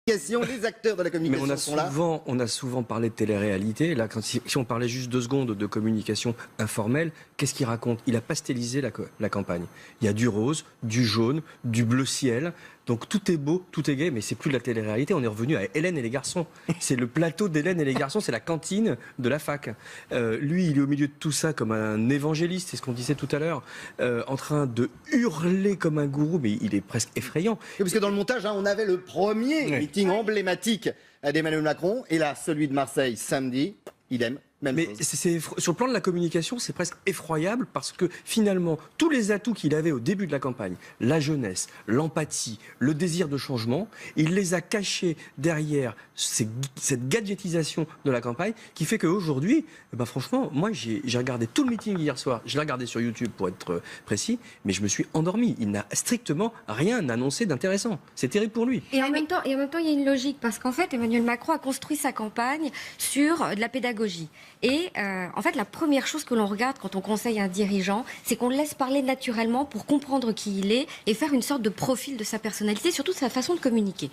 Les acteurs de la communication sont là. On a souvent parlé de télé-réalité. Là, si on parlait juste 2 secondes de communication informelle, qu'est-ce qu'il raconte? Il a pastelisé la campagne. Il y a du rose, du jaune, du bleu ciel. Donc tout est beau, tout est gai, mais c'est plus de la télé-réalité. On est revenu à Hélène et les garçons. C'est le plateau d'Hélène et les garçons, c'est la cantine de la fac. Lui, il est au milieu de tout ça comme un évangéliste, c'est ce qu'on disait tout à l'heure, en train de hurler comme un gourou, mais il est presque effrayant. Oui, parce que dans le montage, on avait le premier meeting emblématique d'Emmanuel Macron, et là, celui de Marseille, samedi, idem. Mais sur le plan de la communication, c'est presque effroyable parce que finalement, tous les atouts qu'il avait au début de la campagne, la jeunesse, l'empathie, le désir de changement, il les a cachés derrière cette gadgetisation de la campagne qui fait qu'aujourd'hui, franchement, moi j'ai regardé tout le meeting hier soir, je l'ai regardé sur YouTube pour être précis, mais je me suis endormi. Il n'a strictement rien annoncé d'intéressant. C'est terrible pour lui. Et en même temps, il y a une logique parce qu'en fait, Emmanuel Macron a construit sa campagne sur de la pédagogie. Et en fait, la première chose que l'on regarde quand on conseille un dirigeant, c'est qu'on le laisse parler naturellement pour comprendre qui il est et faire une sorte de profil de sa personnalité, surtout de sa façon de communiquer.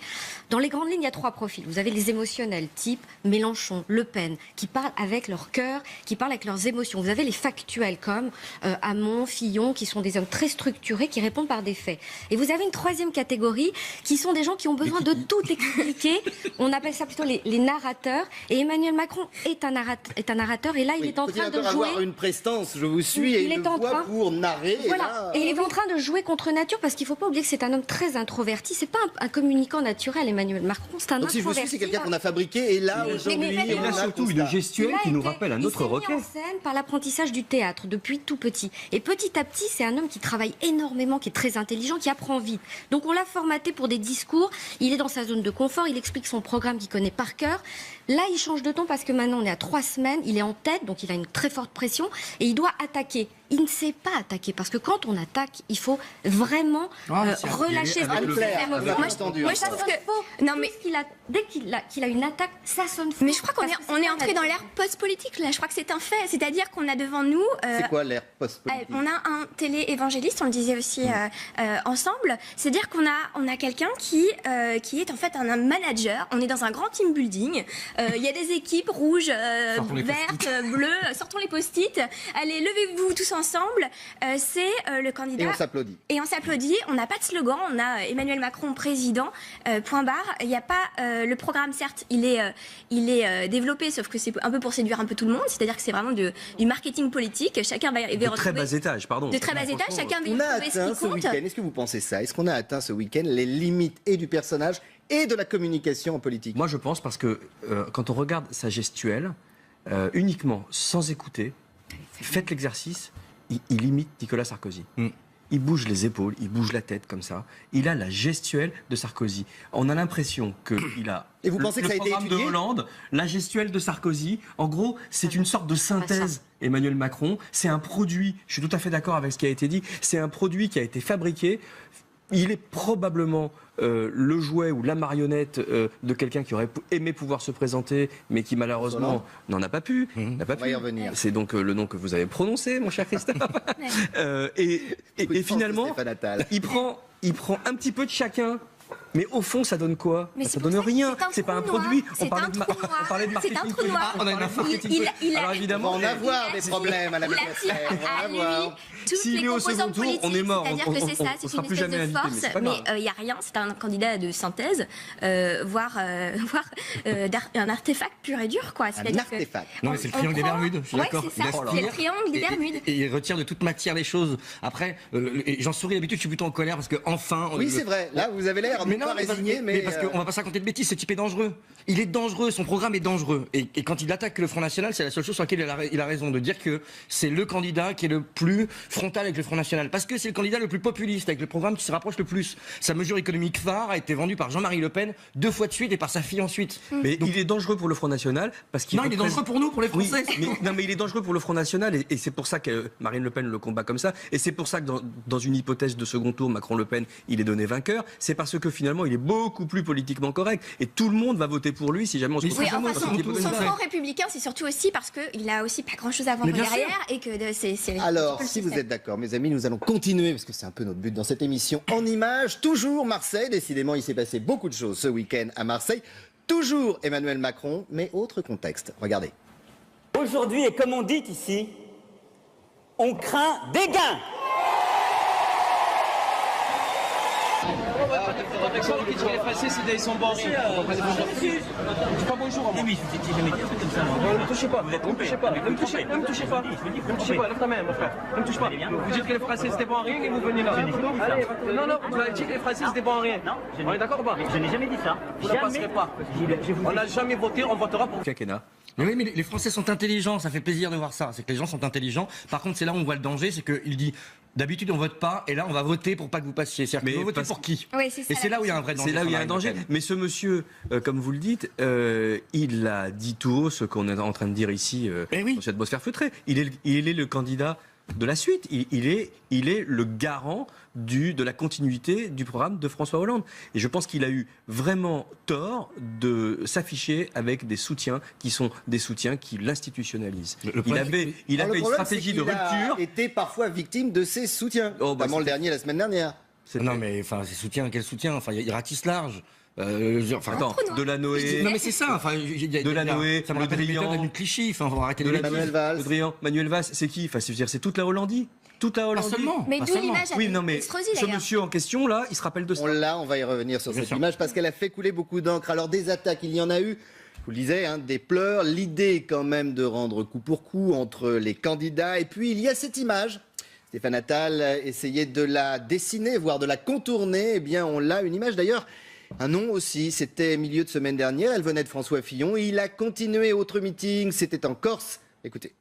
Dans les grandes lignes, il y a 3 profils. Vous avez les émotionnels, type Mélenchon, Le Pen, qui parlent avec leur cœur, qui parlent avec leurs émotions. Vous avez les factuels comme Hamon, Fillon, qui sont des hommes très structurés, qui répondent par des faits. Et vous avez une 3e catégorie, qui sont des gens qui ont besoin de tout expliquer. On appelle ça plutôt les narrateurs. Et Emmanuel Macron est un narrateur, et là il est en train de jouer. Avoir une prestance, je vous suis, et il le voit pour narrer. Voilà. Et il est en train de jouer contre nature parce qu'il ne faut pas oublier que c'est un homme très introverti. C'est pas un communicant naturel, Emmanuel Macron. C'est un Donc introverti. Si je vous suis, c'est quelqu'un qu'on a fabriqué, et là aujourd'hui, il a surtout une gestuelle qui nous rappelle un autre requin. Il s'est mis en scène par l'apprentissage du théâtre depuis tout petit. Et petit à petit, c'est un homme qui travaille énormément, qui est très intelligent, qui apprend vite. Donc on l'a formaté pour des discours. Il est dans sa zone de confort. Il explique son programme qu'il connaît par cœur. Là, il change de ton parce que maintenant on est à 3 semaines. Il est en tête, donc il a une très forte pression et il doit attaquer. Il ne sait pas attaquer parce que quand on attaque, il faut vraiment relâcher ses émotions. Moi, je trouve que non, mais dès qu'il a une attaque, ça sonne faux. Mais je crois qu'on est entré dans l'ère post-politique. Là, je crois que c'est un fait. C'est-à-dire qu'on a devant nous. C'est quoi l'ère post-politique? On a un télé-évangéliste, on le disait aussi ensemble. C'est-à-dire qu'on a quelqu'un qui est en fait un manager. On est dans un grand team building. Il y a des équipes rouges, vertes, bleues. Sortons les post-it. Allez, levez-vous tous ensemble. C'est le candidat. Et on s'applaudit. Et on s'applaudit. On n'a pas de slogan. On a Emmanuel Macron président. Point barre. Il n'y a pas le programme. Certes, il est développé, sauf que c'est un peu pour séduire un peu tout le monde. C'est-à-dire que c'est vraiment du marketing politique. Chacun va de très bas étage, pardon. De très bas étage. Chacun va on a atteint ce week-end. Est-ce que vous pensez ça? Est-ce qu'on a atteint ce week-end les limites et du personnage et de la communication en politique? Moi, je pense parce que quand on regarde sa gestuelle, uniquement, sans écouter, faites l'exercice, il imite Nicolas Sarkozy. Il bouge les épaules, il bouge la tête comme ça. Il a la gestuelle de Sarkozy. On a l'impression qu'il a et vous pensez que ça a été programme étudié de Hollande, la gestuelle de Sarkozy. En gros, c'est une sorte de synthèse. Emmanuel Macron, c'est un produit, je suis tout à fait d'accord avec ce qui a été dit, c'est un produit qui a été fabriqué. Il est probablement le jouet ou la marionnette de quelqu'un qui aurait aimé pouvoir se présenter, mais qui malheureusement n'en a pas pu. On va y revenir. C'est donc le nom que vous avez prononcé, mon cher Christophe. et finalement, il prend un petit peu de chacun. Mais au fond, ça donne quoi? Ça donne rien. C'est pas un produit. On parlait de marketing. C'est un trou noir. On a une marketing. Alors évidemment, on va en avoir des problèmes à la S'il est au second tour, on est mort. C'est-à-dire que c'est ça, c'est une espèce de force, mais il n'y a rien. C'est un candidat de synthèse, voire un artefact pur et dur, quoi. Un artefact. Non, mais c'est le triangle des Bermudes. Je suis d'accord. C'est ça. C'est le triangle des Bermudes. Et il retire de toute matière les choses. Après, j'en souris d'habitude. Je suis plutôt en colère parce que enfin. Oui, c'est vrai. Là, vous avez l'air pas résigné, mais parce qu'on va pas se raconter de bêtises. Ce type est dangereux. Il est dangereux. Son programme est dangereux. Et quand il attaque le Front National, c'est la seule chose sur laquelle il a raison de dire que c'est le candidat qui est le plus frontal avec le Front National. Parce que c'est le candidat le plus populiste, avec le programme qui se rapproche le plus. Sa mesure économique phare a été vendue par Jean-Marie Le Pen 2 fois de suite et par sa fille ensuite. Mais donc, il est dangereux pour le Front National parce qu'il. Non, il est dangereux pour nous, pour les Français. Oui, mais il est dangereux pour le Front National et c'est pour ça que Marine Le Pen le combat comme ça. Et c'est pour ça que dans une hypothèse de second tour, Macron-Le Pen, il est donné vainqueur. C'est parce que finalement finalement, il est beaucoup plus politiquement correct. Et tout le monde va voter pour lui si jamais on se Mais retrouve. Oui, enfin, Parce qu'il est son pas front républicain, c'est surtout aussi parce qu'il a aussi pas grand-chose à vendre Mais bien derrière et que c'est Alors, un si peu le vous système. êtes d'accord, mes amis, nous allons continuer, parce que c'est un peu notre but dans cette émission, en images. Toujours Marseille, décidément, il s'est passé beaucoup de choses ce week-end à Marseille. Toujours Emmanuel Macron, mais autre contexte. Regardez. Aujourd'hui, et comme on dit ici, on craint des gains. Les Français, ils sont bons. Pas bonjour. Mais je jamais dit comme ça. Ne me touchez pas. Ne me touchez pas. Ne me touchez pas. Ne me touchez pas. Lève ta main, mon frère. Ne me touche pas. Vous dites que les Français c'était bon en rien et vous venez là. Allez, non, tu as dit que les Français c'était bon en rien. On est d'accord ou pas? Je n'ai jamais dit ça. Vous ne passerez pas. On n'a jamais voté, on votera pour. Quinquennat. Mais oui, mais les Français sont intelligents, ça fait plaisir de voir ça. C'est que les gens sont intelligents. Par contre, c'est là où on voit le danger, c'est qu'il dit d'habitude on vote pas, et là on va voter pour pas que vous passiez. C'est-à-dire Mais que vous votez parce- pour qui? Oui, c'est ça, Et c'est la là où il y a un vrai danger. C'est là où il y a un sur danger. Marine Le Pen. Mais ce monsieur, comme vous le dites, il a dit tout haut ce qu'on est en train de dire ici Eh oui. dans cette atmosphère feutrée. Il est le candidat de la suite. Il est le garant de la continuité du programme de François Hollande. Et je pense qu'il a eu vraiment tort de s'afficher avec des soutiens qui sont des soutiens qui l'institutionnalisent. Le Il problème, avait Alors, une le problème, stratégie c'est de qu'il a rupture. été parfois victime de ses soutiens, Oh, bah, notamment le c'était- dernier la semaine dernière. Non mais enfin, ces soutiens, quel soutien? Enfin, il ratisse large. Attends, Delanoë. Non mais c'est ça. Enfin, Delanoë, ça me Le rappelle les Drian. méthodes de Clichy. Enfin, faut arrêter de les Manuel Valls. Manuel Valls, c'est qui? Enfin, c'est toute la Hollandie. Toute la Pas Hollandie. seulement. Mais pas d'où seulement. l'image Oui, avec non, mais Estrosi, ce d'ailleurs. monsieur en question, là, il se rappelle de ça. On va y revenir sur Bien cette sûr. image parce qu'elle a fait couler beaucoup d'encre. Alors des attaques, il y en a eu, je vous le disais, hein, des pleurs. L'idée quand même de rendre coup pour coup entre les candidats. Et puis il y a cette image. Stéphane Attal essayait de la dessiner, voire de la contourner. Eh bien on l'a, une image d'ailleurs. Un nom aussi, c'était milieu de semaine dernière, elle venait de François Fillon. Il a continué autre meeting, c'était en Corse. Écoutez.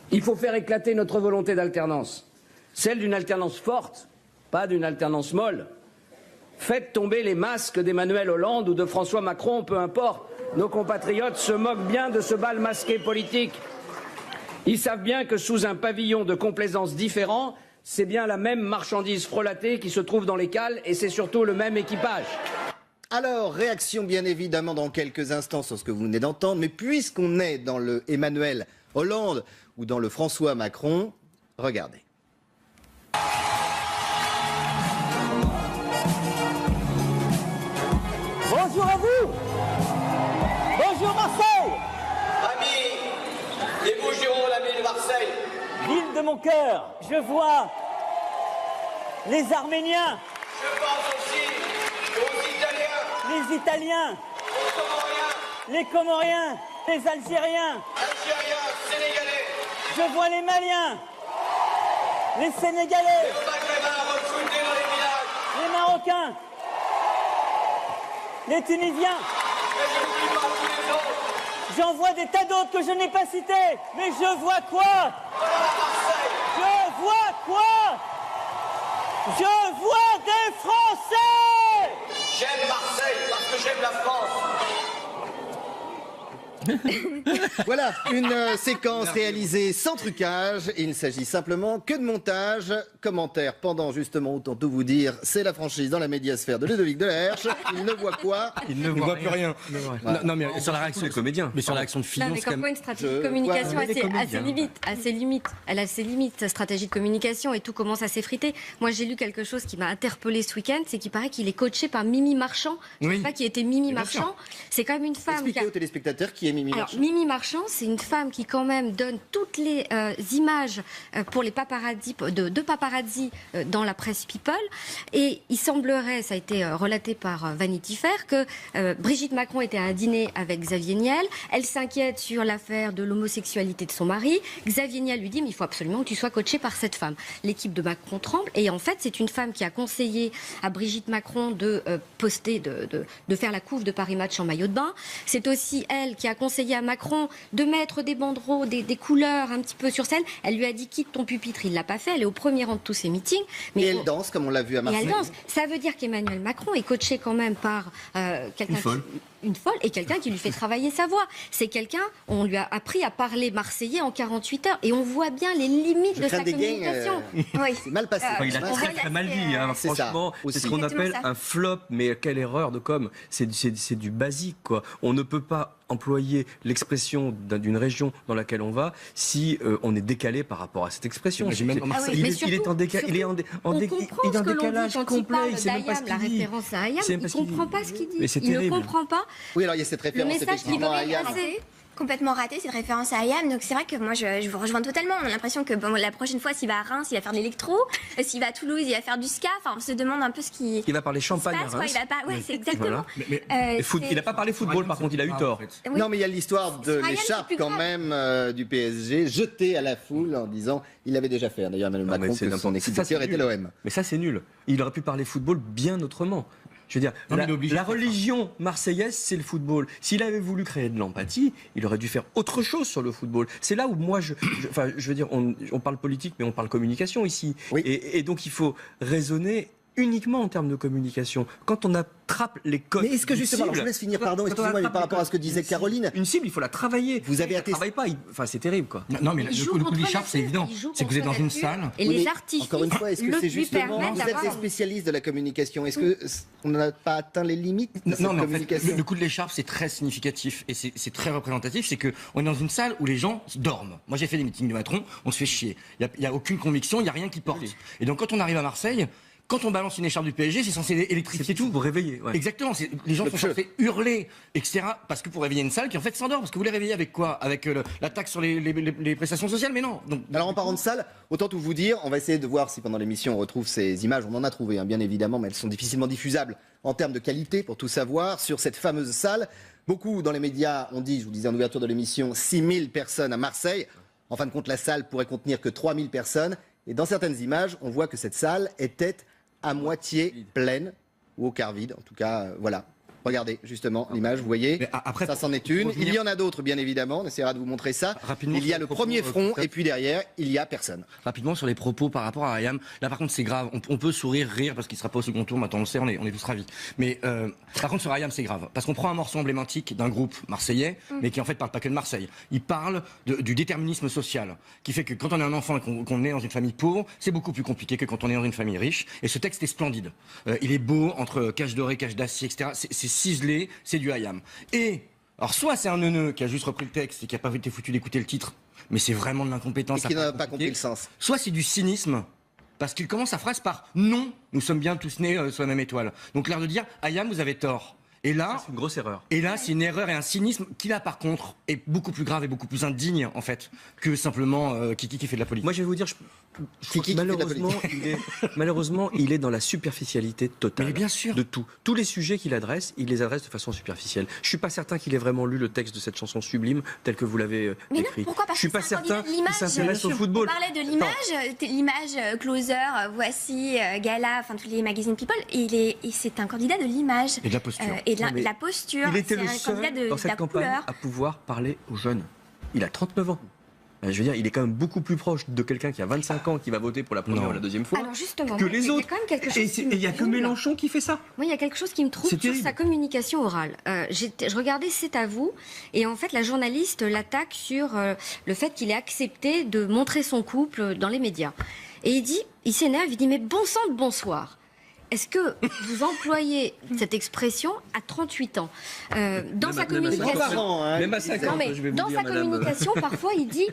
Il faut faire éclater notre volonté d'alternance. Celle d'une alternance forte, pas d'une alternance molle. Faites tomber les masques d'Emmanuel Hollande ou de François Macron, peu importe. Nos compatriotes se moquent bien de ce bal masqué politique. Ils savent bien que sous un pavillon de complaisance différent, c'est bien la même marchandise frelatée qui se trouve dans les cales et c'est surtout le même équipage. Alors, réaction bien évidemment dans quelques instants sur ce que vous venez d'entendre, mais puisqu'on est dans le Emmanuel Hollande ou dans le François Macron, regardez. Bonjour à vous. Bonjour Marseille, Amis, les Bouches-du-Rhône, amis de Marseille. ville de mon cœur. Je vois les Arméniens, Je pense aussi aux Italiens, les Italiens, aux Comoriens, les Comoriens, les Algériens. Algériens, Sénégalais, Je vois les Maliens, les Sénégalais, aux Maghrébins recrutés dans les villages. les Marocains, les Tunisiens. Et je n'oublie pas tous les autres. J'en vois des tas d'autres que je n'ai pas cités. Mais je vois quoi? Je vois quoi? Je vois des Français! J'aime Marseille parce que j'aime la France. Voilà, une séquence réalisée sans trucage. Il ne s'agit simplement que de montage. Commentaire pendant justement, autant tout vous dire, c'est la franchise dans la médiasphère de Ludovic Delerche. Il ne voit quoi? Il ne voit plus rien. Non, mais sur la Tous réaction les comédiens. Mais sur la réaction de Non, Fillon, mais c'est quand comme quoi même... une stratégie Je de communication vois, les assez comédiens. limite, assez limite. Elle a ses limites, sa stratégie de communication, et tout commence à s'effriter. Moi, j'ai lu quelque chose qui m'a interpellée ce week-end, c'est qu'il paraît qu'il est coaché par Mimi Marchand. Je ne Oui. sais pas qui était Mimi bien sûr. Marchand. C'est quand même une femme qui Expliquez a... aux téléspectateurs qui est Mimi Alors, Marchand. Mimi Marchand, c'est une femme qui quand même donne toutes les images pour les paparazzi, de paparazzi dans la presse People. Et il semblerait, ça a été relaté par Vanity Fair, que Brigitte Macron était à un dîner avec Xavier Niel. Elle s'inquiète sur l'affaire de l'homosexualité de son mari. Xavier Niel lui dit, mais il faut absolument que tu sois coaché par cette femme. L'équipe de Macron tremble. Et en fait, c'est une femme qui a conseillé à Brigitte Macron de poster, de faire la couve de Paris Match en maillot de bain. C'est aussi elle qui a conseillé à Macron de mettre des banderoles, des couleurs un petit peu sur scène. Elle lui a dit quitte ton pupitre, il l'a pas fait. Elle est au premier rang de tous ses meetings. Et elle danse, comme on l'a vu à Et Marseille. elle danse. Ça veut dire qu'Emmanuel Macron est coaché quand même par quelqu'un. Une folle. une folle et quelqu'un qui lui fait travailler sa voix. C'est quelqu'un, on lui a appris à parler marseillais en 48 heures et on voit bien les limites de sa communication. Oui. C'est mal passé. Il a très mal dit, hein, c'est ça, franchement. C'est ce aussi. qu'on appelle Exactement ça. un flop, mais quelle erreur de com. C'est du basique, quoi. On ne peut pas employer l'expression d'une région dans laquelle on va si on est décalé par rapport à cette expression. J'ai même remarqué- Mais Il est en décalage, il est en on comprend ce que l'on dit décalage quand il complet. parle Il sait même pas d'Ayam, ce la qu'il dit. référence à Ayam, C'est même il pas ne ce qu'il comprend dit. pas ce qu'il dit. Mais c'est Il ne terrible. comprend pas Oui, alors il y a cette le référence message qu'il effectivement veut à Ayam. passer. Complètement raté cette référence à Ayam, donc c'est vrai que moi je vous rejoins totalement. On a l'impression que bon, la prochaine fois, s'il va à Reims, il va faire de l'électro, s'il va à Toulouse, il va faire du ska. Enfin, on se demande un peu ce qui Il va parler se champagne à passe. Quoi. Reims. Il va pas... Ouais, c'est exactement. Et il n'a pas parlé football, par contre, il a eu tort. Oui. Non, mais il y a l'histoire de Ryan, l'écharpe c'est plus quand grave. même du PSG, jetée à la foule en disant il l'avait déjà fait. D'ailleurs, Emmanuel Non, mais Macron, c'est que son n'importe- équipe ça, de cœur c'est était nul. l'OM. Mais ça, c'est nul. Il aurait pu parler football bien autrement. Je veux dire, Non, mais il est obligé la de faire ça. religion marseillaise, c'est le football. S'il avait voulu créer de l'empathie, il aurait dû faire autre chose sur le football. C'est là où moi, je veux dire, on parle politique, mais on parle communication ici. Oui. Et donc, il faut raisonner uniquement en termes de communication. Quand on attrape les codes. Mais est-ce que d'une justement, alors je vous cible- laisse finir, pardon, Quand on excusez-moi, mais attrape par les rapport à ce que codes disait d'une Caroline, cible- Une cible, il faut la travailler. Vous avez Si elle attesté- travaille pas, enfin, c'est terrible, quoi. Non, mais Il le joue coup de contre l'écharpe, c'est nature, évident. il joue C'est que vous êtes dans contre une nature. salle. Et Oui, les mais artifices encore une fois, est-ce que le c'est lui justement, permettent vous êtes d'avoir... des spécialistes de la communication, est-ce que on n'a pas atteint les limites de cette Non, mais en fait, communication le coup de l'écharpe, c'est très significatif et c'est très représentatif. C'est qu'on est dans une salle où les gens dorment. Moi, j'ai fait des meetings de Macron, on se fait chier. Il n'y a aucune conviction, il n'y a rien qui porte. Oui. Et donc, quand on arrive à Marseille, quand on balance une écharpe du PSG, c'est censé électrifier C'est tout tout. pour réveiller. Ouais. Exactement, les gens Le sont feu. censés hurler, etc. Parce que pour réveiller une salle qui en fait s'endort. Parce que vous les réveillez avec quoi? Avec la taxe sur les prestations sociales? Mais non. Donc, Alors en parlant de salle, autant tout vous dire, on va essayer de voir si pendant l'émission on retrouve ces images. On en a trouvé, hein, bien évidemment, mais elles sont difficilement diffusables en termes de qualité pour tout savoir sur cette fameuse salle. Beaucoup dans les médias ont dit, je vous disais en ouverture de l'émission, 6000 personnes à Marseille. En fin de compte, la salle pourrait contenir que 3000 personnes. Et dans certaines images, on voit que cette salle était à moitié pleine, ou au quart vide. En tout cas, voilà. Regardez justement l'image, vous voyez. Mais après, Ça c'en est pour une. revenir- Il y en a d'autres, bien évidemment. On essaiera de vous montrer ça. Rapidement, Il y a sur le le propos, premier front, Christophe. et puis derrière, il y a personne. Rapidement sur les propos par rapport à Ayam. Là, par contre, c'est grave. On peut sourire, rire parce qu'il sera pas au second tour. Maintenant, on le sait, on est tous ravis. Mais par contre, sur Ayam, c'est grave parce qu'on prend un morceau emblématique d'un groupe marseillais, mais qui en fait parle pas que de Marseille. Il parle du déterminisme social, qui fait que quand on est un enfant et qu'on est dans une famille pauvre, c'est beaucoup plus compliqué que quand on est dans une famille riche. Et ce texte est splendide. Il est beau entre cache dorée, cache d'acier, etc. C'est ciselé, c'est du Ayam. Et alors, soit c'est un neuneu qui a juste repris le texte et qui a pas été foutu d'écouter le titre, mais c'est vraiment de l'incompétence. Et qui à n'a pas compris compliquer. le sens. Soit c'est du cynisme, parce qu'il commence sa phrase par non, nous sommes bien tous nés sur la même étoile. Donc l'air de dire Ayam, vous avez tort. Et là, C'est une grosse erreur. c'est une erreur et un cynisme qui là par contre est beaucoup plus grave et beaucoup plus indigne en fait que simplement Kiki qui fait de la politique. Moi, je vais vous dire, je crois Kiki que qui fait de la malheureusement, il est dans la superficialité totale. Mais bien sûr. De tout. Tous les sujets qu'il adresse, il les adresse de façon superficielle. Je suis pas certain qu'il ait vraiment lu le texte de cette chanson sublime tel que vous l'avez Mais non, écrit. pourquoi? Parce Je suis que pas c'est un certain candidat de qu'il l'image. s'intéresse au On football. parlait de l'image Closer, Voici, Gala, enfin tous les magazines People. Et c'est un candidat de l'image. Et de la posture. Et de Non, mais la posture. Il était le C'est un candidat seul dans de cette la campagne couleur. à pouvoir parler aux jeunes. Il a 39 ans. Je veux dire, il est quand même beaucoup plus proche de quelqu'un qui a 25 ans qui va voter pour la première Non. ou la deuxième fois Alors justement, que moi, les il y a autres. quand même quelque chose Et qui et me il y a que trouble. Mélenchon qui fait ça. Moi, il y a quelque chose qui me trouble C'est sur terrible. sa communication orale. Je regardais C'est à vous, et en fait, la journaliste l'attaque sur le fait qu'il ait accepté de montrer son couple dans les médias. Et il s'énerve, il dit, mais bon sang de bonsoir. Est-ce que vous employez cette expression à 38 ans dans sa communication? Grands-parents, hein, Même à qui disaient. 50, Non, mais je vais vous dans dire, sa madame. communication, parfois, il dit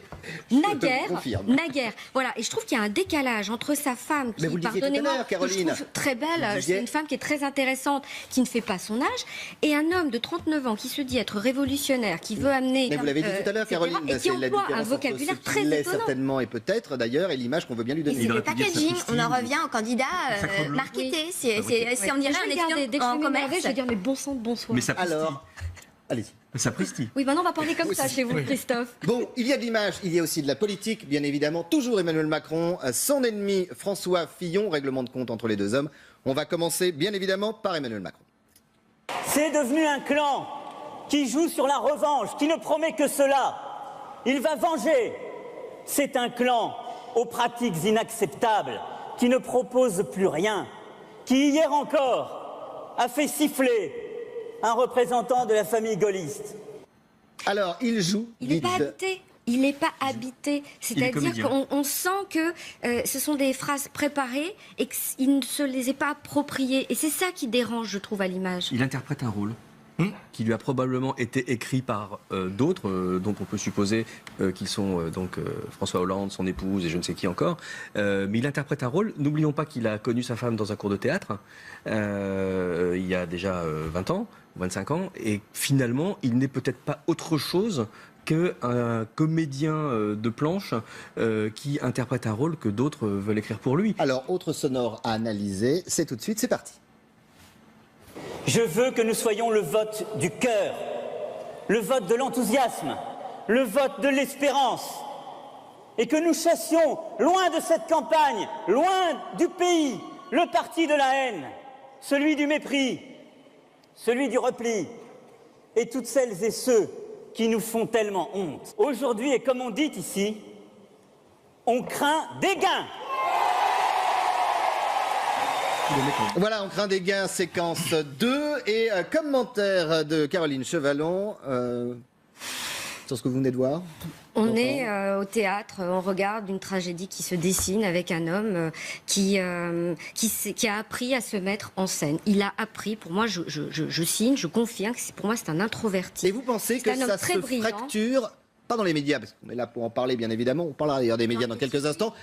naguère, confirme. naguère. Voilà, et je trouve qu'il y a un décalage entre sa femme, qui, Mais vous le disiez tout à pardonnez-moi, l'heure, que je Caroline. trouve très belle, Vous le disiez. c'est une femme qui est très intéressante, qui ne fait pas son âge, et un homme de 39 ans qui se dit être révolutionnaire, qui veut amener... Mais vous l'avez dit tout à l'heure, etc., Caroline, et qui c'est la emploie différence un entre vocabulaire ce très qu'il est étonnant. certainement et peut-être d'ailleurs et l'image qu'on veut bien lui Et donner. c'est le aurait pu dire packaging, sapristi, on en revient au candidat marketé. C'est on dirait Je un vais regarder, étudiant dès que je en vais m'énerver, commerce. je vais dire, mais bon sang de bonsoir. Mais ça Alors, allez-y. Ça pristille. Oui, maintenant on va parler comme ça Aussi. chez vous, Christophe. Bon, il y a de l'image, il y a aussi de la politique, bien évidemment. Toujours Emmanuel Macron, son ennemi François Fillon, règlement de compte entre les deux hommes. On va commencer, bien évidemment, par Emmanuel Macron. C'est devenu un clan qui joue sur la revanche, qui ne promet que cela. Il va venger. C'est un clan aux pratiques inacceptables, qui ne propose plus rien, qui hier encore a fait siffler un représentant de la famille gaulliste. Alors, il joue. Il n'est pas habité. Il n'est pas habité. C'est-à-dire qu'on sent que ce sont des phrases préparées et qu'il ne se les est pas appropriées. Et c'est ça qui dérange, je trouve, à l'image. Il interprète un rôle qui lui a probablement été écrit par d'autres, dont on peut supposer qu'ils sont François Hollande, son épouse et je ne sais qui encore. Mais il interprète un rôle. N'oublions pas qu'il a connu sa femme dans un cours de théâtre il y a déjà 20 ans, 25 ans. Et finalement, il n'est peut-être pas autre chose qu'un comédien de planche qui interprète un rôle que d'autres veulent écrire pour lui. Alors, autre sonore à analyser, c'est tout de suite, c'est parti. Je veux que nous soyons le vote du cœur, le vote de l'enthousiasme, le vote de l'espérance, et que nous chassions loin de cette campagne, loin du pays, le parti de la haine, celui du mépris, celui du repli, et toutes celles et ceux qui nous font tellement honte. Aujourd'hui, et comme on dit ici, on craint des gains. Voilà, on craint des gains, séquence 2. Et commentaire de Caroline Chevalon sur ce que vous venez de voir. On est au théâtre, on regarde une tragédie qui se dessine avec un homme qui a appris à se mettre en scène. Il a appris, pour moi, je signe, je confirme, pour moi c'est un introverti. Et vous pensez que ça se fracture, pas dans les médias, parce qu'on est là pour en parler bien évidemment, on parlera d'ailleurs des médias dans quelques instants,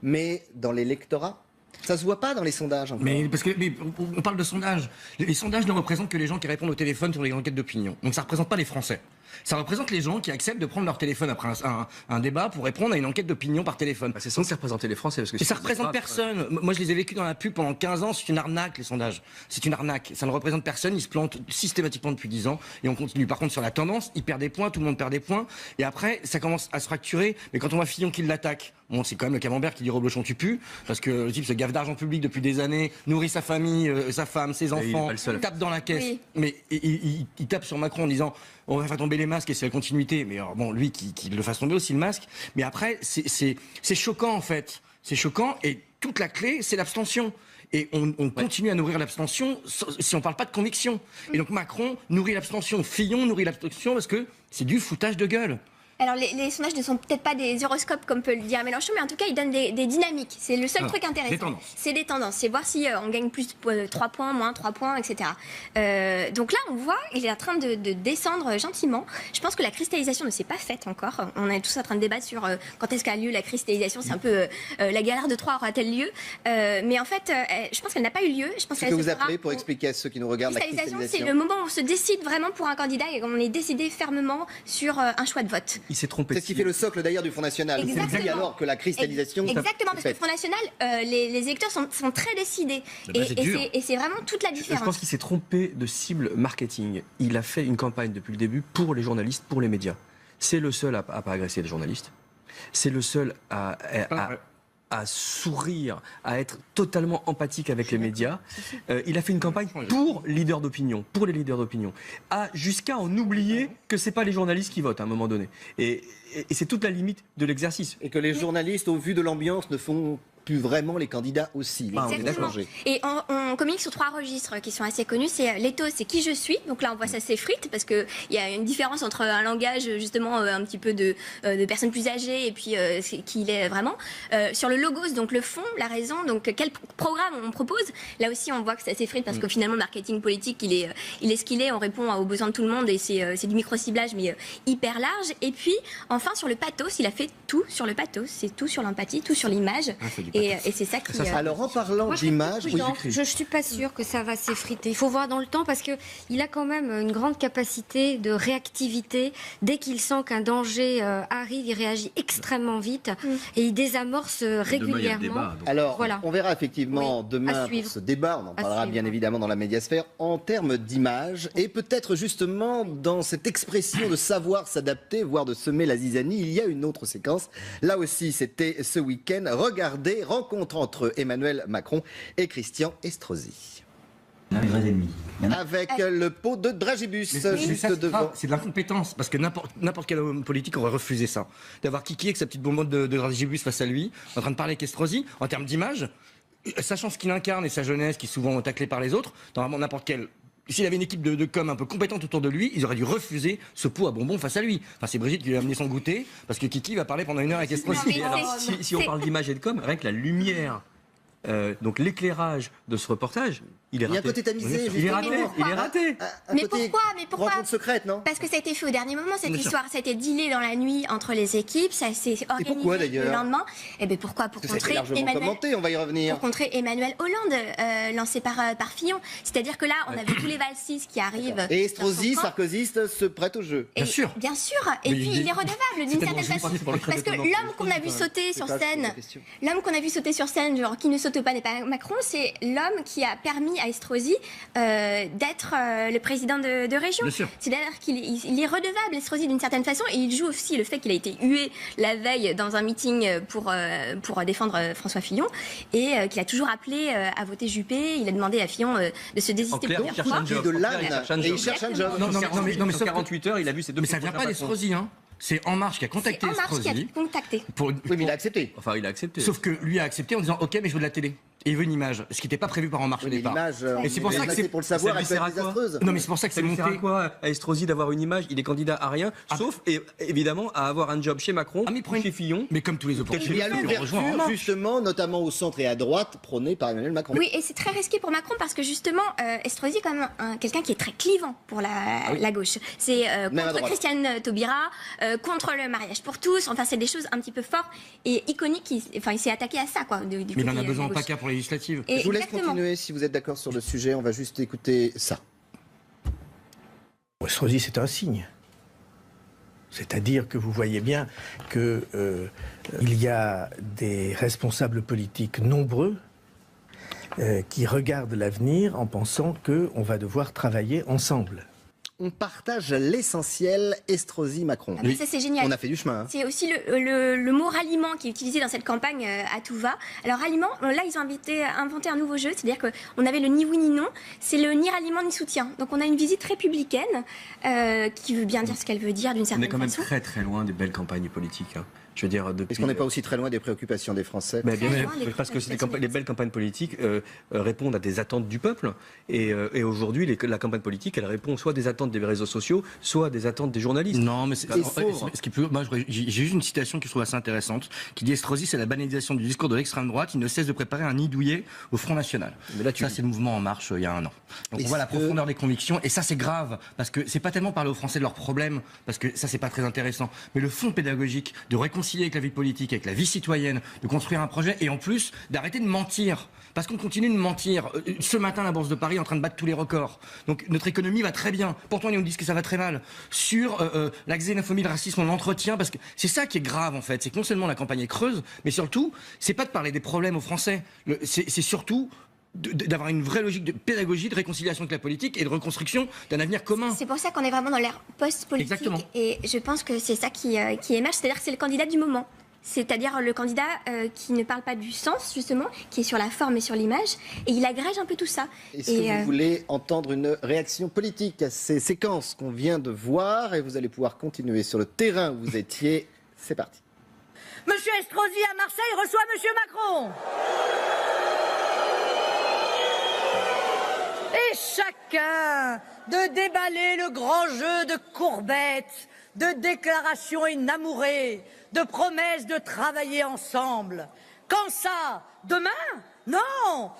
mais dans l'électorat? Ça se voit pas dans les sondages. Mais on parle de sondages. Les sondages ne représentent que les gens qui répondent au téléphone sur les enquêtes d'opinion. Donc ça représente pas les Français. Ça représente les gens qui acceptent de prendre leur téléphone après un débat pour répondre à une enquête d'opinion par téléphone. C'est censé représenter les Français. Parce que ça représente personne. Moi, je les ai vécus dans la pub pendant 15 ans. C'est une arnaque, les sondages. C'est une arnaque. Ça ne représente personne. Ils se plantent systématiquement depuis 10 ans. Et on continue. Par contre, sur la tendance, ils perdent des points. Tout le monde perd des points. Et après, ça commence à se fracturer. Mais quand on voit Fillon qui l'attaque, bon, c'est quand même le camembert qui dit Reblochon tu pues. Parce que le type se gaffe d'argent public depuis des années, nourrit sa famille, sa femme, ses enfants, tape dans la caisse. Oui. Mais il tape sur Macron en disant on va faire tomber les masques et c'est la continuité. Mais alors, bon, lui, qu'il le fasse tomber aussi le masque. Mais après, c'est choquant en fait. C'est choquant et toute la clé, c'est l'abstention. Et on continue à nourrir l'abstention si on ne parle pas de conviction. Et donc Macron nourrit l'abstention, Fillon nourrit l'abstention parce que c'est du foutage de gueule. Alors les sondages ne sont peut-être pas des horoscopes comme peut le dire Mélenchon, mais en tout cas ils donnent des dynamiques. C'est le seul truc intéressant. C'est des tendances. C'est voir si on gagne plus 3 points, moins 3 points, etc. Donc là on voit, il est en train de descendre gentiment. Je pense que la cristallisation ne s'est pas faite encore. On est tous en train de débattre sur quand est-ce qu'a lieu la cristallisation. C'est un peu la galère de Troie aura-t-elle lieu. Mais en fait, je pense qu'elle n'a pas eu lieu. Je pense ce que vous appelez, pour expliquer à ceux qui nous regardent, la cristallisation, c'est le moment où on se décide vraiment pour un candidat et on est décidé fermement sur un choix de vote. Il s'est trompé. C'est ce qui fait le socle d'ailleurs du Front National. C'est alors que la cristallisation. Exactement, parce que le Front National, les électeurs sont très décidés. Et c'est vraiment toute la différence. Je pense qu'il s'est trompé de cible marketing. Il a fait une campagne depuis le début pour les journalistes, pour les médias. C'est le seul à pas agresser les journalistes. C'est le seul à sourire, à être totalement empathique avec les médias. Il a fait une campagne pour les leaders d'opinion, jusqu'à en oublier que c'est pas les journalistes qui votent à un moment donné. Et c'est toute la limite de l'exercice. Et que les journalistes, au vu de l'ambiance, ne font plus vraiment les candidats aussi. Exactement. Et on communique sur 3 registres qui sont assez connus. C'est l'éthos, c'est qui je suis. Donc là, on voit ça s'effrite parce qu'il y a une différence entre un langage justement un petit peu de personnes plus âgées et puis qui il est vraiment. Sur le logos, donc le fond, la raison, donc quel programme on propose. Là aussi, on voit que ça s'effrite parce que finalement, le marketing politique, il est ce qu'il est. On répond aux besoins de tout le monde et c'est du micro-ciblage mais hyper large. Et puis, enfin, sur le pathos, il a fait tout sur le pathos. C'est tout sur l'empathie, tout sur l'image. Et c'est ça qui... Alors en parlant d'image... Je ne suis pas sûre que ça va s'effriter. Il faut voir dans le temps parce qu'il a quand même une grande capacité de réactivité. Dès qu'il sent qu'un danger arrive, il réagit extrêmement vite et il désamorce régulièrement. Alors voilà. On verra effectivement demain pour ce débat. On en parlera bien évidemment dans la médiasphère en termes d'image et peut-être justement dans cette expression de savoir s'adapter, voire de semer la zizanie. Il y a une autre séquence. Là aussi, c'était ce week-end. Regardez, rencontre entre Emmanuel Macron et Christian Estrosi. Avec le pot de dragibus juste devant. C'est de l'incompétence, parce que n'importe quel homme politique aurait refusé ça. D'avoir Kiki avec sa petite bonbonne de dragibus face à lui, en train de parler avec Estrosi, en termes d'image, sachant ce qu'il incarne et sa jeunesse, qui est souvent taclée par les autres, normalement n'importe quel s'il avait une équipe de com un peu compétente autour de lui, ils auraient dû refuser ce pot à bonbons face à lui. Enfin, c'est Brigitte qui lui a amené son goûter, parce que Kiki va parler pendant 1 heure avec Estrosi. mais Alors, si on parle d'image et de com, rien que la lumière, donc l'éclairage de ce reportage, il est raté. Il y a un côté tamisé. Il est raté, il est raté. Mais pourquoi Rencontre secrète, non? Parce que ça a été fait au dernier moment, cette Bien sûr. histoire. Ça a été dealé dans la nuit entre les équipes, ça s'est organisé pourquoi, d'ailleurs? le lendemain. Eh bien pourquoi? Pour Parce que ça a été contrer largement Emmanuel. commenté, on va y revenir. Pour contrer Emmanuel Hollande, lancé par Fillon. C'est-à-dire que là, on a vu tous les valsis qui arrivent. Et dans Estrosi, son camp. sarkozyste, se prête au jeu. Bien sûr. Bien sûr. Et Mais puis il est redevable d'une tellement certaine juste façon. pour le Parce que crédit l'homme qu'on a vu sauter sur pas scène, la question. l'homme qu'on a vu sauter sur scène, genre qui ne saute pas n'est pas Macron, c'est l'homme qui a permis à Estrosi d'être le président de région. Bien sûr. C'est-à-dire qu'il est redevable, Estrosi, d'une certaine façon, et il joue aussi le fait qu'il a été hué la veille dans un meeting pour défendre François Fillon, et qu'il a toujours appelé à voter Juppé. Il a demandé à Fillon de se En désister clair, il plusieurs cherche fois. un job. De En clair, l'âne. il cherche un Et il job. cherche un job. Non, mais En sauf que- 48 heures, il a vu ses 2 Mais ça vient pas d'Estrosi, hein. C'est En Marche qui a C'est contacté En Marche qui a Estrosi. contacté. Oui, mais il a accepté. Enfin, il a accepté. Sauf que lui a accepté en disant ok, mais je veux de la télé. Et il veut une image, ce qui n'était pas prévu par En Marche au Oui, mais départ. l'image, Et c'est pour ça que c'est pour le savoir, ça lui elle peut sert être à quoi désastreuse. Non, mais c'est pour ça que Ça c'est lui sert à monté. quoi à Estrosi d'avoir une image? Il est candidat à rien, sauf et, évidemment à avoir un job chez Macron, Ah, mais ou chez Fillon. Mais comme tous les opportunistes, Il y a il rejoint En l'ouverture, Marche. justement, notamment au centre et à droite, prônée par Emmanuel Macron. Oui, et c'est très risqué pour Macron parce que justement, Estrosi est quand même quelqu'un qui est très clivant pour la gauche. C'est Même à contre droite. Christiane Taubira, contre le mariage pour tous. Enfin, c'est des choses un petit peu fortes et iconiques. Il s'est attaqué à ça, quoi. Mais il en a besoin en PACA pour les législatives. Et Je vous laisse exactement. continuer si vous êtes d'accord sur le sujet. On va juste écouter ça. Estrosi, c'est un signe. C'est-à-dire que vous voyez bien que il y a des responsables politiques nombreux qui regardent l'avenir en pensant qu'on va devoir travailler ensemble. On partage l'essentiel Estrosi-Macron. Ah, mais ça, c'est génial. On a fait du chemin. Hein. C'est aussi le mot ralliement qui est utilisé dans cette campagne à tout va. Alors ralliement, là ils ont inventé un nouveau jeu, c'est-à-dire qu'on avait le ni oui ni non, c'est le ni ralliement ni soutien. Donc on a une visite républicaine qui veut bien dire ce qu'elle veut dire d'une On certaine est quand même façon. très très loin des belles campagnes politiques. Hein. Je veux dire, depuis. Est-ce qu'on n'est pas aussi très loin des préoccupations des Français? Mais bien Très sûr, loin des parce que préoccupations les belles campagnes politiques répondent à des attentes du peuple. Et aujourd'hui, la campagne politique, elle répond soit à des attentes des réseaux sociaux, soit à des attentes des journalistes. Non, mais c'est C'est en fait, faux, hein. ce qui peut. Moi, j'ai juste une citation que je trouve assez intéressante, qui dit Estrosi, c'est la banalisation du discours de l'extrême droite. Il ne cesse de préparer un nid douillet au Front National. Mais là, Ça, c'est le mouvement En Marche il y a 1 an. Donc on voit la profondeur des convictions, et ça, c'est grave parce que c'est pas tellement parler aux Français de leurs problèmes, parce que ça, c'est pas très intéressant. Mais le fond pédagogique de réconcilier avec la vie politique, avec la vie citoyenne, de construire un projet, et en plus d'arrêter de mentir. Parce qu'on continue de mentir. Ce matin, la Bourse de Paris est en train de battre tous les records. Donc notre économie va très bien. Pourtant, ils nous disent que ça va très mal. Sur la xénophobie, le racisme, on l'entretient, parce que c'est ça qui est grave, en fait. C'est que non seulement la campagne est creuse, mais surtout, c'est pas de parler des problèmes aux Français. C'est surtout d'avoir une vraie logique de pédagogie, de réconciliation avec la politique et de reconstruction d'un avenir commun. C'est pour ça qu'on est vraiment dans l'ère post-politique. Exactement. Et je pense que c'est ça qui émerge, c'est-à-dire que c'est le candidat du moment. C'est-à-dire le candidat qui ne parle pas du sens, justement, qui est sur la forme et sur l'image, et il agrège un peu tout ça. Est-ce que vous voulez entendre une réaction politique à ces séquences qu'on vient de voir? Et vous allez pouvoir continuer sur le terrain où vous étiez. C'est parti. Monsieur Estrosi à Marseille reçoit Monsieur Macron. Et chacun de déballer le grand jeu de courbettes, de déclarations inamourées, de promesses de travailler ensemble. Quand ça? Demain? Non!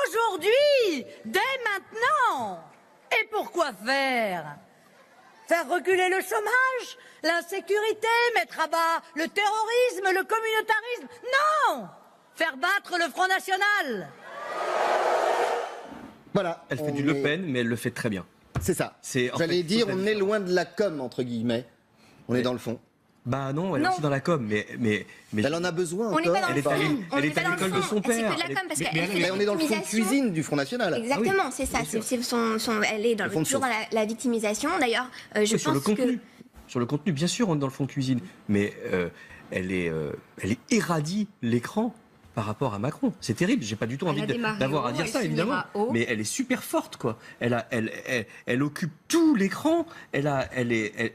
Aujourd'hui! Dès maintenant! Et pourquoi faire? Faire reculer le chômage, l'insécurité, mettre à bas le terrorisme, le communautarisme? Non! Faire battre le Front National! Voilà. Elle fait on du Le est- Pen, mais elle le fait très bien. C'est ça. C'est- en J'allais fait, dire, faut on faire est loin de la com, entre guillemets. On est dans le fond. Bah non, elle est Non. aussi dans la com, mais Elle en a besoin On n'est encore. pas dans Elle le est fond. allée- On elle n'est est pas à dans le l'école de fond. son Elle fait père. que de la com parce Mais- qu'elle mais fait Mais la on est dans le fond de victimisation. cuisine du Front National. Exactement, c'est ça. Elle est Le fond de toujours dans la victimisation. D'ailleurs, je Oui, sur le pense que contenu. Sur le contenu, bien sûr, on est dans le fond de cuisine, mais elle irradie l'écran par rapport à Macron. C'est terrible. J'ai pas du tout envie d'avoir à dire ça, évidemment. Mais elle est super forte, quoi. Elle occupe tout l'écran. Elle est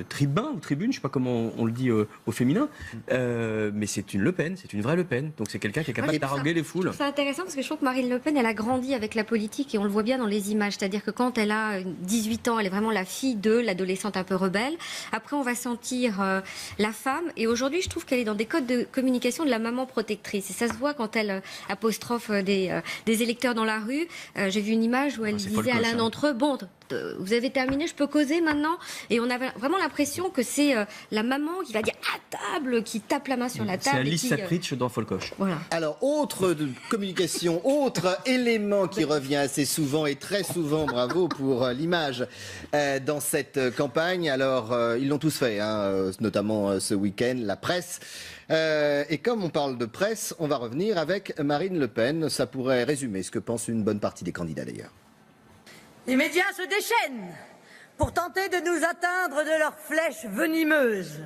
tribun ou tribune, je sais pas comment on le dit au féminin. Mais c'est une Le Pen, c'est une vraie Le Pen. Donc c'est quelqu'un qui est capable d'arguer les foules. C'est intéressant parce que je trouve que Marine Le Pen, elle a grandi avec la politique et on le voit bien dans les images. C'est-à-dire que quand elle a 18 ans, elle est vraiment la fille de l'adolescente un peu rebelle. Après, on va sentir la femme. Et aujourd'hui, je trouve qu'elle est dans des codes de communication de la maman protectrice. Et ça se voit quand elle apostrophe des électeurs dans la rue. J'ai vu une image où elle disait à l'un d'entre eux, bon, vous avez terminé, je peux causer maintenant. Et on a vraiment l'impression que c'est la maman qui va dire à table, qui tape la main sur la table. C'est Alice Sapritch dans Folcoche. Voilà. Alors, autre communication, autre élément qui revient assez souvent et très souvent, bravo pour l'image dans cette campagne. Alors, ils l'ont tous fait, hein, notamment ce week-end, la presse. Et comme on parle de presse, on va revenir avec Marine Le Pen. Ça pourrait résumer ce que pense une bonne partie des candidats d'ailleurs. Les médias se déchaînent pour tenter de nous atteindre de leurs flèches venimeuses.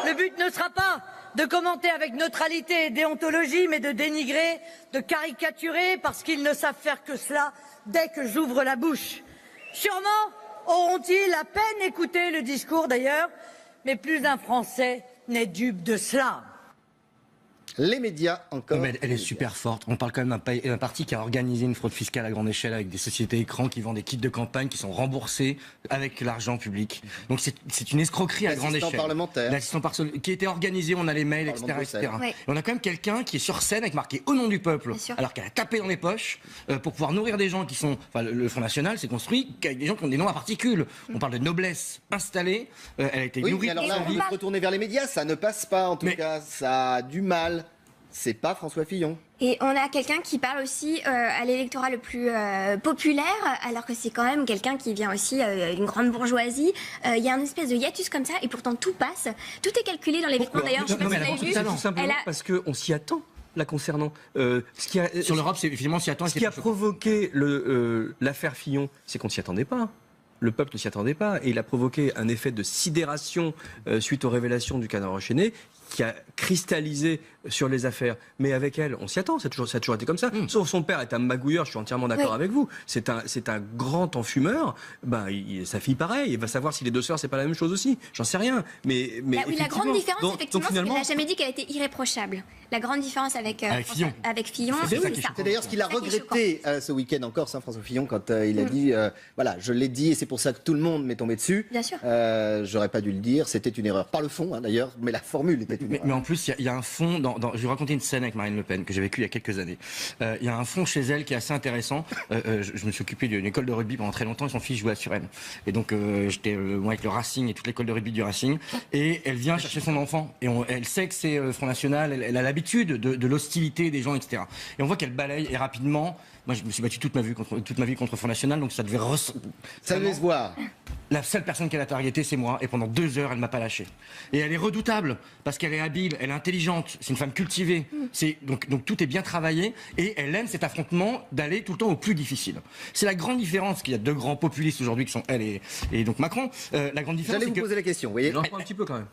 Le but ne sera pas de commenter avec neutralité et déontologie, mais de dénigrer, de caricaturer, parce qu'ils ne savent faire que cela dès que j'ouvre la bouche. Sûrement auront-ils à peine écouté le discours d'ailleurs, mais plus d'un Français n'est dupe de cela. Les médias encore. Mais elle est super forte. On parle quand même d'un parti qui a organisé une fraude fiscale à grande échelle avec des sociétés écrans qui vendent des kits de campagne qui sont remboursés avec l'argent public. Donc c'est une escroquerie à grande échelle. L'assistant parlementaire qui était organisé, on a les mails, etc. Ouais. Et on a quand même quelqu'un qui est sur scène avec marqué au nom du peuple, alors qu'elle a tapé dans les poches pour pouvoir nourrir des gens qui sont. Enfin, le Front National s'est construit avec des gens qui ont des noms à particules. On parle de noblesse installée. Elle a été nourrie. Mais alors là, vous retournez vers les médias, ça ne passe pas en tout cas. Ça a du mal. C'est pas François Fillon. Et on a quelqu'un qui parle aussi à l'électorat le plus populaire, alors que c'est quand même quelqu'un qui vient aussi d'une grande bourgeoisie. Il y a une espèce de hiatus comme ça, et pourtant tout passe. Tout est calculé dans les vêtements d'ailleurs. Je sais pas si vous l'avez vu. Tout simplement parce qu'on s'y attend. La concernant. Sur l'Europe, c'est effectivement s'y attend. Ce qui a provoqué l'affaire Fillon, c'est qu'on s'y attendait pas. Le peuple ne s'y attendait pas et il a provoqué un effet de sidération suite aux révélations du Canard enchaîné qui a cristallisé sur les affaires. Mais avec elle, on s'y attend, ça a toujours été comme ça. Sauf son père est un magouilleur, je suis entièrement d'accord avec vous. C'est un grand enfumeur. Sa fille, pareil, il va savoir si les deux sœurs, c'est pas la même chose aussi. J'en sais rien. Mais la grande différence, effectivement, c'est qu'elle n'a jamais dit qu'elle était irréprochable. La grande différence avec Fillon, c'est ça. C'est d'ailleurs ce qu'il a regretté ce week-end en Corse, François Fillon, quand il a dit voilà, je l'ai dit et c'est pour ça que tout le monde m'est tombé dessus. Bien sûr. J'aurais pas dû le dire, c'était une erreur. Pas le fond, d'ailleurs, mais la formule était une erreur. Mais en plus, il y a un fond. Je vais vous raconter une scène avec Marine Le Pen que j'ai vécue il y a quelques années. Il y a un fond chez elle qui est assez intéressant. Je me suis occupé d'une école de rugby pendant très longtemps et son fils jouait à Suresnes. Et donc, j'étais moi avec le Racing et toute l'école de rugby du Racing. Et elle vient chercher son enfant. Et elle sait que c'est Front National. Elle a l'habitude de l'hostilité des gens, etc. Et on voit qu'elle balaye et rapidement. Moi, je me suis battu toute ma vie contre Front National, donc ça devait se voir. La seule personne qu'elle a targetée, c'est moi, et pendant 2 heures, elle m'a pas lâché. Et elle est redoutable parce qu'elle est habile, elle est intelligente, c'est une femme cultivée. Donc tout est bien travaillé, et elle aime cet affrontement d'aller tout le temps au plus difficile. C'est la grande différence qu'il y a 2 grands populistes aujourd'hui qui sont elle et donc Macron. La grande différence. J'allais vous poser la question, vous voyez. J'en prends un petit peu quand même.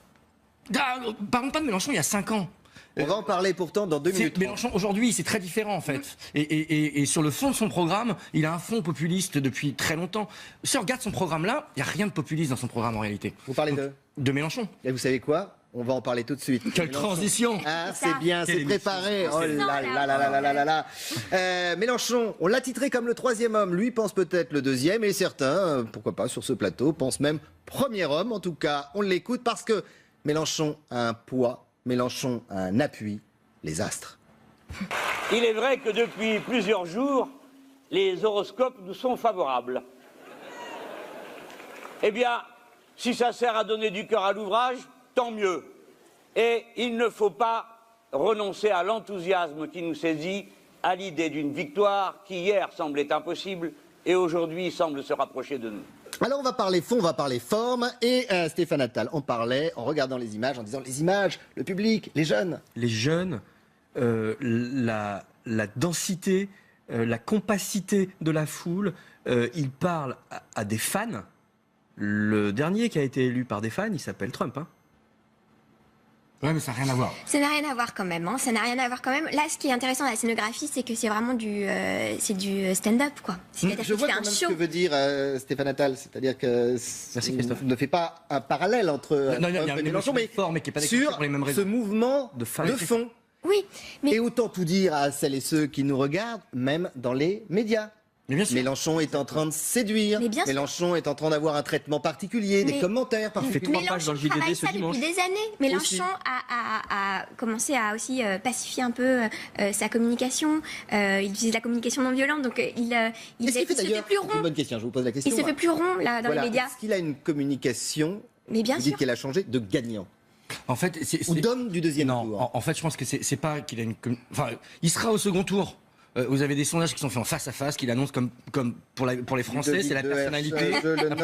Parlons pas de Mélenchon il y a 5 ans. On va en parler pourtant dans 2 minutes. Mélenchon, aujourd'hui, c'est très différent en fait. Et sur le fond de son programme, il a un fond populiste depuis très longtemps. Si on regarde son programme là, il n'y a rien de populiste dans son programme en réalité. Vous parlez de Mélenchon. Et vous savez quoi ? On va en parler tout de suite. Quelle transition! Ah, c'est bien, c'est préparé. Oh là là là là là là là. Mélenchon, on l'a titré comme le 3e homme. Lui pense peut-être le 2e, et certains, pourquoi pas, sur ce plateau, pensent même 1er homme. En tout cas, on l'écoute parce que Mélenchon a un poids. Mélenchon a un appui, les astres. Il est vrai que depuis plusieurs jours, les horoscopes nous sont favorables. Eh bien, si ça sert à donner du cœur à l'ouvrage, tant mieux. Et il ne faut pas renoncer à l'enthousiasme qui nous saisit, à l'idée d'une victoire qui hier semblait impossible et aujourd'hui semble se rapprocher de nous. Alors on va parler fond, on va parler forme, et Stéphane Attal en parlait en regardant les images, en disant les images, le public, les jeunes. Les jeunes, la densité, la compacité de la foule, il parle à des fans. Le dernier qui a été élu par des fans, il s'appelle Trump. Ouais, mais ça n'a rien à voir. Ça n'a rien à voir quand même. Ça n'a rien à voir quand même. Là, ce qui est intéressant dans la scénographie, c'est que c'est vraiment du stand-up, quoi. C'est-à-dire Je qu'il vois fait quand un même ce show. que veut dire Stéphane Attal, c'est-à-dire que ne fait pas un parallèle entre Non, il y a Trump et une Mélenchon, mais forme qui est pas sur pour les mêmes ce raisons. mouvement de fond. Oui, mais Et autant tout dire à celles et ceux qui nous regardent, même dans les médias. Mais bien sûr. Mélenchon est en train de séduire. Mais bien sûr. Mélenchon est en train d'avoir un traitement particulier, des Mais- commentaires particuliers. Mélenchon travaille ça depuis des années. Mélenchon a commencé à aussi pacifier un peu sa communication. Il utilise la communication non violente, donc il Qu'est-ce qu'il fait se fait d'ailleurs plus C'est une rond. bonne question, je vous pose la question. Il se fait plus rond là dans Voilà. les médias. Est-ce qu'il a une communication, Mais bien vous dites sûr. qu'elle a changé, de gagnant En fait, ou d'homme du deuxième tour? Non, en fait, je pense que c'est pas qu'il a une. Enfin, il sera au second tour. Vous avez des sondages qui sont faits en face à face, qu'il annonce comme pour les Français, c'est la personnalité. Je le note.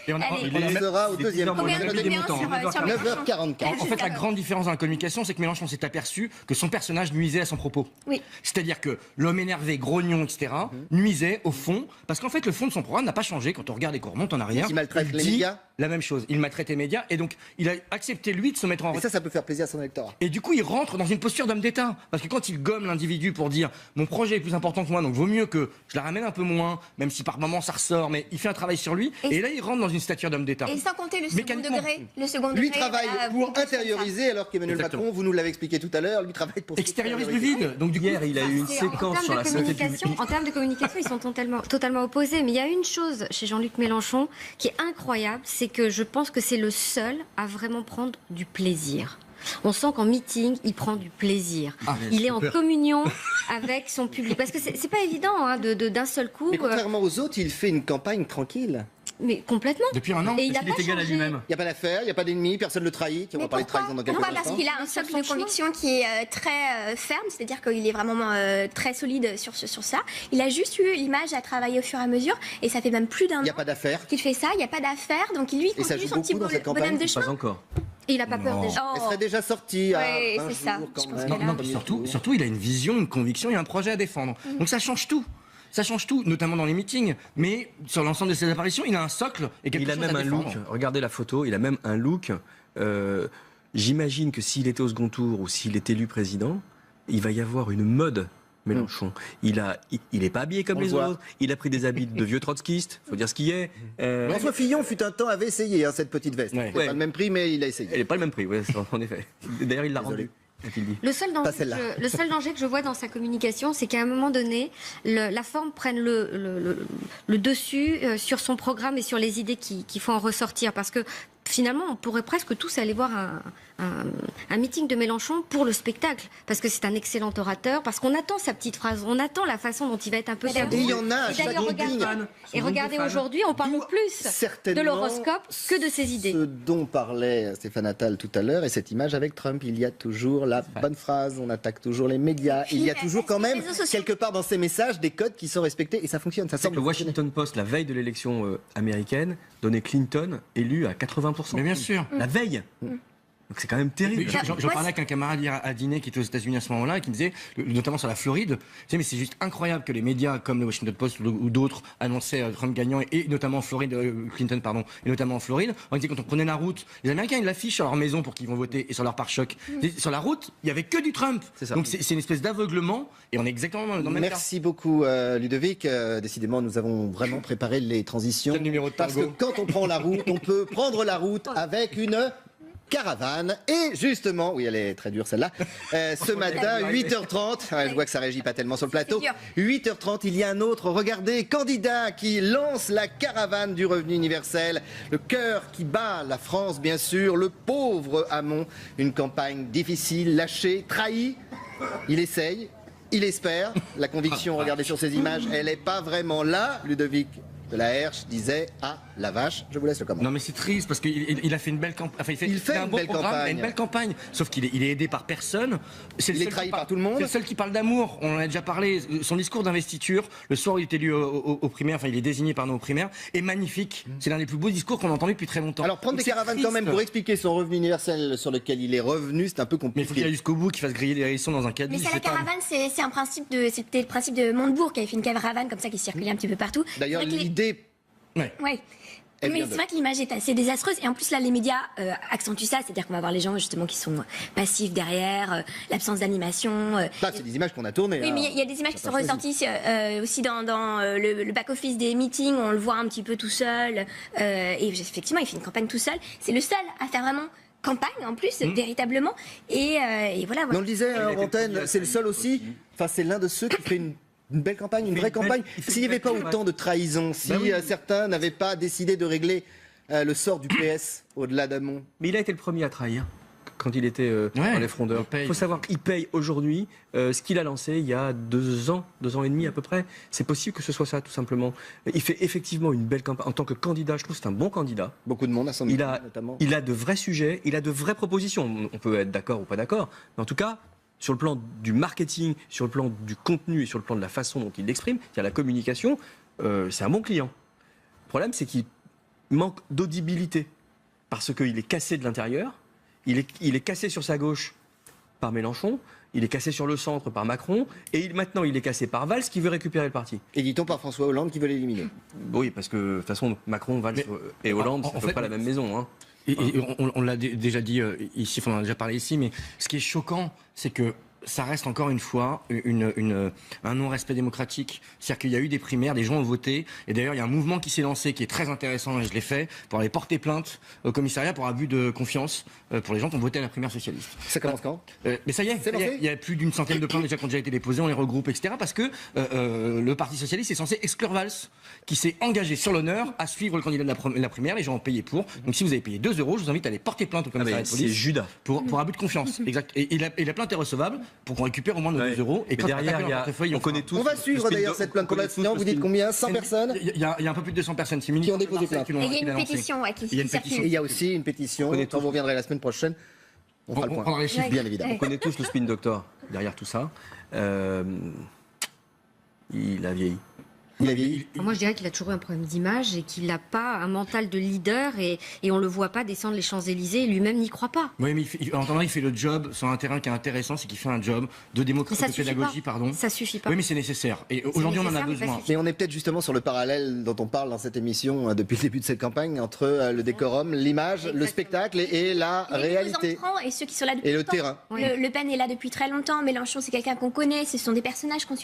Et on a- Allez. on a Il même- sera au deuxième tour. Combien de des numéros montants, sur 9h44. En fait, la grande différence dans la communication, c'est que Mélenchon s'est aperçu que son personnage nuisait à son propos. Oui. C'est-à-dire que l'homme énervé, grognon, etc., nuisait au fond, parce qu'en fait, le fond de son programme n'a pas changé. Quand on regarde et qu'on remonte en arrière, Il maltraite les dit médias. la même chose. Il maltraite les médias, et donc il a accepté lui de se mettre en Et ça peut faire plaisir à son électorat. et du coup, il rentre dans une posture d'homme d'État. Parce que quand il gomme l'individu pour dire mon projet est plus important que moi, donc vaut mieux que je la ramène un peu moins, même si par moment ça ressort, mais il fait un travail sur lui. Et là, il rentre dans une stature d'homme d'État. Et sans compter le second Mécaniquement. degré. Le second Lui degré, travaille pour intérioriser, alors qu'Emmanuel Exactement. Macron, vous nous l'avez expliqué tout à l'heure, lui travaille pour Extériorise le extérioriser. vide. Donc du coup, Hier, il a eu une C'est- en séquence termes sur de la santé communication, publique. en termes de communication, ils sont totalement opposés. Mais il y a une chose chez Jean-Luc Mélenchon qui est incroyable, c'est que je pense que c'est le seul à vraiment prendre du plaisir. On sent qu'en meeting, il prend du plaisir. Il est en communion avec son public. Parce que c'est pas évident hein, d'un seul coup. Mais contrairement aux autres, il fait une campagne tranquille. Mais complètement. depuis un an, Et il a Il est pas égal à changé. lui-même. Il n'y a pas d'affaire, il n'y a pas d'ennemi, personne ne le trahit. On va Mais parler de pourquoi trahison dans quelques Pourquoi Parce instants. qu'il a un socle de conviction qui est très ferme, c'est-à-dire qu'il est vraiment très solide sur ça. Il a juste eu l'image à travailler au fur et à mesure, et ça fait même plus d'un Il n'y a an pas d'affaire. qu'il fait ça, il n'y a pas d'affaires, donc lui, il Et ça continue joue son petit beaucoup dans cette campagne bonhomme de Pas chemin. encore. Et il n'a pas peur Non. des gens. Elle serait déjà sortie à Ouais, 20 c'est ça. jours quand Je pense même. qu'elle a- Non, puis surtout, il a une vision, une conviction, il y a un projet à défendre. Donc ça change tout. Ça change tout, notamment dans les meetings, mais sur l'ensemble de ses apparitions, il a un socle et quelque Il a chose même à un défendre. look, regardez la photo, il a même un look. J'imagine que s'il était au second tour ou s'il est élu président, il va y avoir une mode Mélenchon. Il est pas habillé comme On le les voit. autres, il a pris des habits de vieux trotskistes, faut dire ce qui est. François Fillon fut un temps avait essayé cette petite veste. Ouais. C'est pas le même prix, mais il a essayé. Elle n'est pas le même prix, ouais, en effet. D'ailleurs, il l'a Désolé. rendu. a-t-il dit. Le seul danger que je vois dans sa communication, c'est qu'à un moment donné, la forme prenne le dessus sur son programme et sur les idées qu'il faut en ressortir. Parce que finalement, on pourrait presque tous aller voir un meeting de Mélenchon pour le spectacle. Parce que c'est un excellent orateur, parce qu'on attend sa petite phrase, on attend la façon dont il va être un peu Et il y en a à Et chaque d'ailleurs, meeting. regardez aujourd'hui, on parle plus de Certainement l'horoscope que de ses idées. Ce dont parlait Stéphane Attal tout à l'heure, et cette image avec Trump, il y a toujours la bonne phrase, on attaque toujours les médias, il y a toujours quand même, quelque part dans ces messages, des codes qui sont respectés, et ça fonctionne, ça C'est semble que le fonctionner. Washington Post, la veille de l'élection américaine, donnait Clinton élu à 80%. Mais bien sûr. La veille. Donc c'est quand même terrible. J'en parlais avec un camarade hier à dîner qui était aux États-Unis à ce moment-là, et qui me disait, notamment sur la Floride, tu sais, mais c'est juste incroyable que les médias comme le Washington Post ou d'autres annonçaient Trump gagnant, et notamment en Floride, Clinton, pardon, et notamment en Floride. On disait quand on prenait la route, les Américains ils l'affichent sur leur maison pour qu'ils vont voter et sur leur pare-choc. Sur la route, il y avait que du Trump. Donc c'est une espèce d'aveuglement, et on est exactement dans le même cas. Merci beaucoup Ludovic. Décidément, nous avons vraiment préparé les transitions. Quel numéro de Parce que tango. quand on prend la route, on peut prendre la route avec une caravane. Et justement, oui, elle est très dure celle-là. Ce matin, 8h30, ouais, je vois que ça régit pas tellement sur le plateau. 8h30, il y a un autre, regardez, candidat qui lance la caravane du revenu universel. Le cœur qui bat la France, bien sûr. Le pauvre Hamon. Une campagne difficile, lâchée, trahie. Il essaye. Il espère. La conviction, regardez sur ces images, elle n'est pas vraiment là. Ludovic de la Herche disait « Ah, la vache !» Je vous laisse le commentaire. Non mais c'est triste parce qu'il a fait une belle campagne. Enfin, il fait une un beau belle programme, campagne. il a une belle campagne. Sauf qu'il est aidé par personne. C'est le Il est seul trahi qui par tout le monde. C'est le seul qui parle d'amour. On en a déjà parlé. Son discours d'investiture, le soir où il est élu aux primaires, enfin il est désigné par nous aux primaires, est magnifique. C'est l'un des plus beaux discours qu'on a entendu depuis très longtemps. Alors prendre Donc, des c'est caravanes triste. quand même pour expliquer son revenu universel sur lequel il est revenu, c'est un peu Mais il faut qu'il aille compliqué. jusqu'au bout, qu'il fasse griller des hérissons dans un caddie. Mais c'est la c'est pas- caravane, c'est un principe de, c'était le principe de Montebourg qui avait fait une caravane comme ça qui circulait un petit peu partout. D'ailleurs, C'est vrai que l'idée ouais. Mais c'est vrai que l'image est assez désastreuse. Et en plus, là, les médias accentuent ça. C'est-à-dire qu'on va voir les gens, justement, qui sont passifs derrière, l'absence d'animation. Ça, c'est des images qu'on a tournées. Oui, mais il y a des images qui sont ressorties aussi dans le back-office des meetings. On le voit un petit peu tout seul. Et effectivement, il fait une campagne tout seul. C'est le seul à faire vraiment campagne, en plus, véritablement. Et voilà. Mais on le disait en antenne, c'est le seul aussi. Enfin, c'est l'un de ceux qui fait une belle campagne, une vraie campagne. S'il n'y avait pas autant de trahison, si certains n'avaient pas décidé de régler le sort du PS au-delà d'Amont. Mais il a été le premier à trahir quand il était dans les frondeurs. Il faut savoir qu'il paye aujourd'hui ce qu'il a lancé il y a 2 ans et demi à peu près. C'est possible que ce soit ça, tout simplement. Il fait effectivement une belle campagne. En tant que candidat, je trouve que c'est un bon candidat. Beaucoup de monde à son il notamment. Il a de vrais sujets, il a de vraies propositions. On peut être d'accord ou pas d'accord, mais en tout cas, sur le plan du marketing, sur le plan du contenu et sur le plan de la façon dont il l'exprime, c'est-à-dire la communication, c'est un bon client. Le problème, c'est qu'il manque d'audibilité parce qu'il est cassé de l'intérieur. Il est cassé sur sa gauche par Mélenchon, il est cassé sur le centre par Macron, et maintenant il est cassé par Valls qui veut récupérer le parti. Et dit-on par François Hollande qui veut l'éliminer. Oui, parce que de toute façon, Macron, Valls et Hollande, c'est pas la même maison. Hein. Et on l'a déjà dit ici, on en a déjà parlé ici, mais ce qui est choquant, c'est que ça reste encore une fois un non-respect démocratique. C'est-à-dire qu'il y a eu des primaires, des gens ont voté, et d'ailleurs il y a un mouvement qui s'est lancé qui est très intéressant, et je l'ai fait, pour aller porter plainte au commissariat pour abus de confiance pour les gens qui ont voté à la primaire socialiste. Ça commence quand Mais ça y est, il y a plus d'une centaine de plaintes déjà qui ont déjà été déposées, on les regroupe, etc. Parce que le Parti socialiste est censé exclure Valls, qui s'est engagé sur l'honneur à suivre le candidat de la primaire, les gens ont payé pour. Donc si vous avez payé 2 €, je vous invite à aller porter plainte au commissariat de police. C'est Judas. Pour abus de confiance, exact. Et la plainte est recevable pour qu'on récupère au moins nos 2 €. Et quand derrière, on connaît tous. On va suivre d'ailleurs cette plainte. Vous dites combien? 100 personnes? Il y a un peu plus de 200 personnes qui ont déposé plainte. Et il y a une pétition qui circule. Et il y a aussi une pétition. Quand vous reviendrez la semaine prochaine, on fera le point. prendra les chiffres, bien évidemment. On connaît tous le spin doctor derrière tout ça. Il a vieilli. Moi, je dirais qu'il a toujours eu un problème d'image et qu'il n'a pas un mental de leader et on ne le voit pas descendre les Champs-Élysées et lui-même n'y croit pas. Oui, mais en attendant, il fait le job sur un terrain qui est intéressant, c'est qu'il fait un job de démocratie, de pédagogie, pardon. Ça suffit pas. Oui, mais c'est nécessaire. Et aujourd'hui, on en a besoin. Mais on est peut-être justement sur le parallèle dont on parle dans cette émission depuis le début de cette campagne entre le décorum, l'image, le spectacle et la réalité. Et ceux qui sont là depuis et le terrain. Le Pen est là depuis très longtemps. Mélenchon, c'est quelqu'un qu'on connaît. Ce sont des personnages qu'on suit.